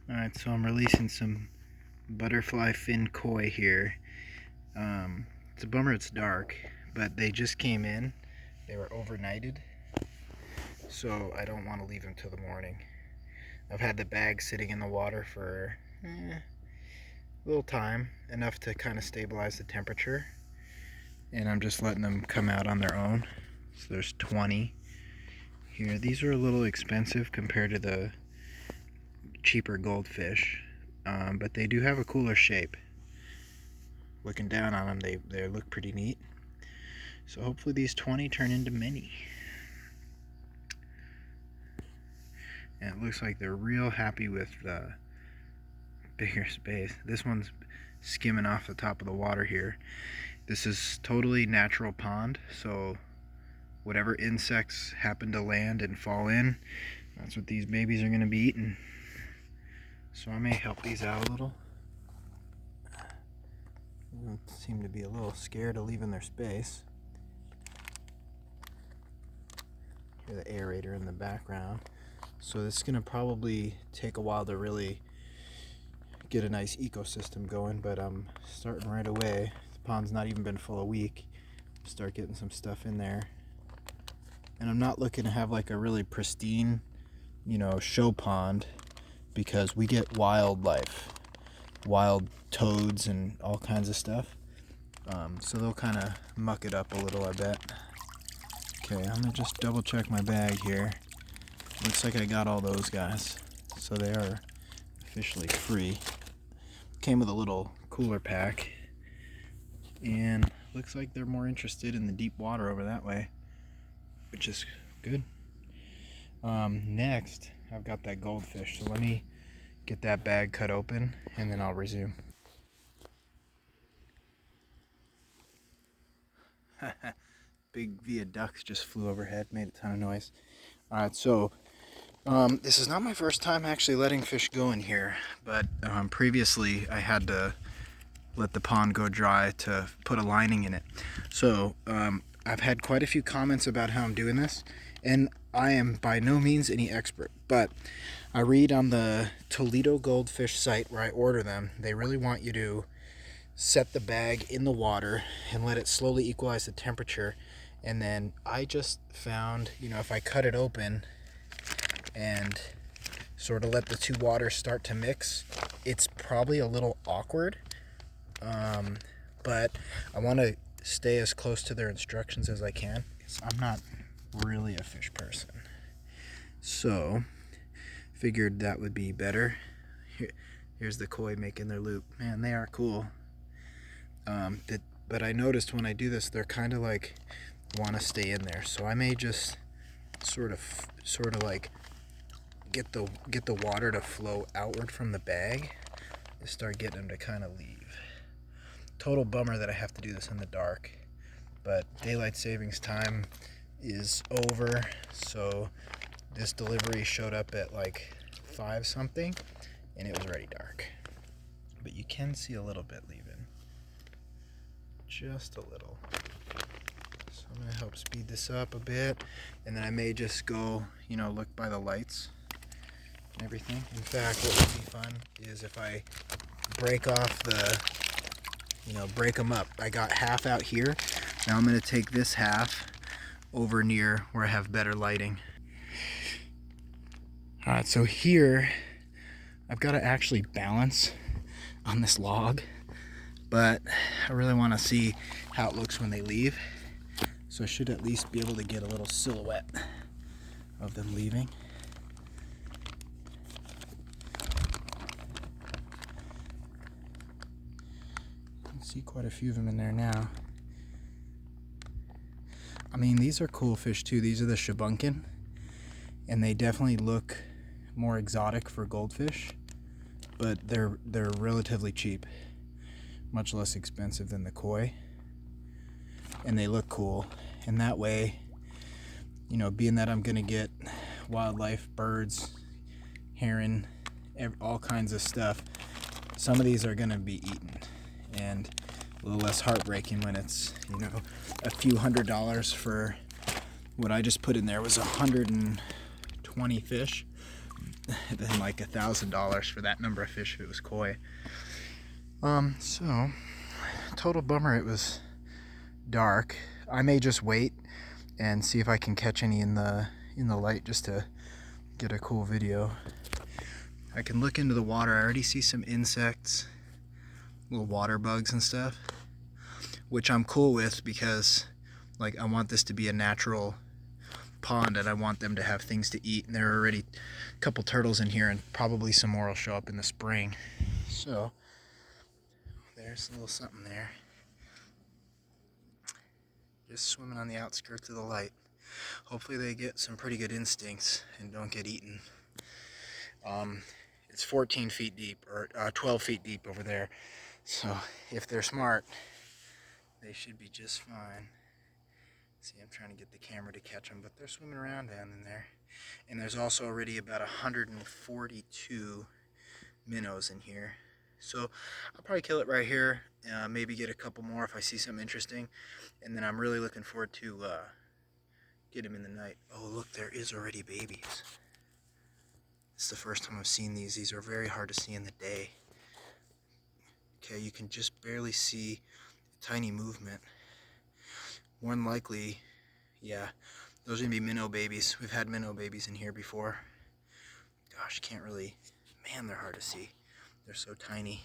Alright, so I'm releasing some butterfly fin koi here. It's a bummer it's dark, but they just came in. They were overnighted, so I don't want to leave them till the morning. I've had the bag sitting in the water for a little time, enough to kind of stabilize the temperature, and I'm just letting them come out on their own. So there's 20 here. These are a little expensive compared to the cheaper goldfish, but they do have a cooler shape. Looking down on them, they look pretty neat. So hopefully these 20 turn into many. And it looks like they're real happy with the bigger space. This one's skimming off the top of the water here. This is totally natural pond, so whatever insects happen to land and fall in, that's what these babies are going to be eating. So I may help these out a little. They seem to be a little scared of leaving their space. Hear the aerator in the background. So this is going to probably take a while to really get a nice ecosystem going, but I'm starting right away. The pond's not even been full a week. Start getting some stuff in there. And I'm not looking to have like a really pristine, show pond, because we get wildlife, wild toads and all kinds of stuff. So they'll kind of muck it up a little, I bet. Okay, I'm gonna just double check my bag here. Looks like I got all those guys, so they are officially free. Came with a little cooler pack, and looks like they're more interested in the deep water over that way, which is good. Next, I've got that goldfish, so let me get that bag cut open, and then I'll resume. Big viaducts just flew overhead, made a ton of noise. Alright, so this is not my first time actually letting fish go in here, but previously I had to let the pond go dry to put a lining in it. So I've had quite a few comments about how I'm doing this, and I am by no means any expert, but I read on the Toledo Goldfish site where I order them, they really want you to set the bag in the water and let it slowly equalize the temperature. And then I just found, if I cut it open and sort of let the two waters start to mix, it's probably a little awkward, but I want to stay as close to their instructions as I can, because I'm not really a fish person. So figured that would be better. Here's the koi making their loop. Man, they are cool. But I noticed when I do this, they're kind of like want to stay in there, so I may just sort of like get the water to flow outward from the bag and start getting them to kind of leave. Total bummer that I have to do this in the dark, but daylight savings time is over, so this delivery showed up at like 5 something and it was already dark, but you can see a little bit leaving, just a little. So I'm going to help speed this up a bit, and then I may just go, look by the lights and everything. In fact, what would be fun is if I break off break them up. I got half out here. Now I'm going to take this half over near where I have better lighting. Alright, so here I've got to actually balance on this log, but I really want to see how it looks when they leave. So I should at least be able to get a little silhouette of them leaving. You can see quite a few of them in there now. I mean, these are cool fish too. These are the shubunkin, and they definitely look more exotic for goldfish, but they're relatively cheap, much less expensive than the koi, and they look cool. And that way, being that I'm gonna get wildlife, birds, heron, all kinds of stuff, some of these are gonna be eaten, and a little less heartbreaking when it's a few $100s for what I just put in there was 120 fish, than like $1,000 for that number of fish if it was koi. So total bummer it was dark. I may just wait and see if I can catch any in the light just to get a cool video. I can look into the water. I already see some insects, little water bugs and stuff, which I'm cool with because like I want this to be a natural pond and I want them to have things to eat, and there are already a couple turtles in here and probably some more will show up in the spring. So there's a little something there, just swimming on the outskirts of the light. Hopefully they get some pretty good instincts and don't get eaten. It's 14 feet deep, or 12 feet deep over there, so if they're smart they should be just fine. See, I'm trying to get the camera to catch them, but they're swimming around down in there. And there's also already about 142 minnows in here. So I'll probably kill it right here, maybe get a couple more if I see something interesting. And then I'm really looking forward to get them in the night. Oh look, there is already babies. It's the first time I've seen these. These are very hard to see in the day. Okay, you can just barely see tiny movement. More than likely, yeah, those are gonna be minnow babies. We've had minnow babies in here before. Gosh, can't really, man, they're hard to see. They're so tiny.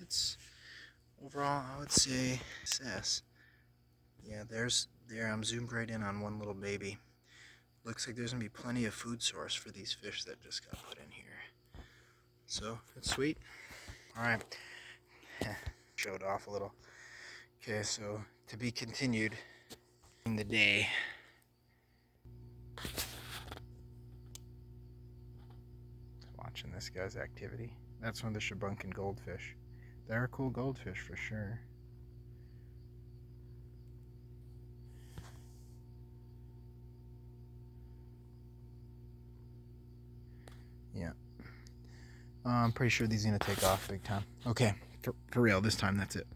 It's overall, I would say, success. Yeah, there, I'm zoomed right in on one little baby. Looks like there's gonna be plenty of food source for these fish that just got put in here. So, it's sweet. All right, showed off a little. Okay, so to be continued in the day. Watching this guy's activity. That's one of the shubunkin goldfish. They're a cool goldfish for sure. Yeah. I'm pretty sure these are gonna take off big time. Okay, for real, this time that's it.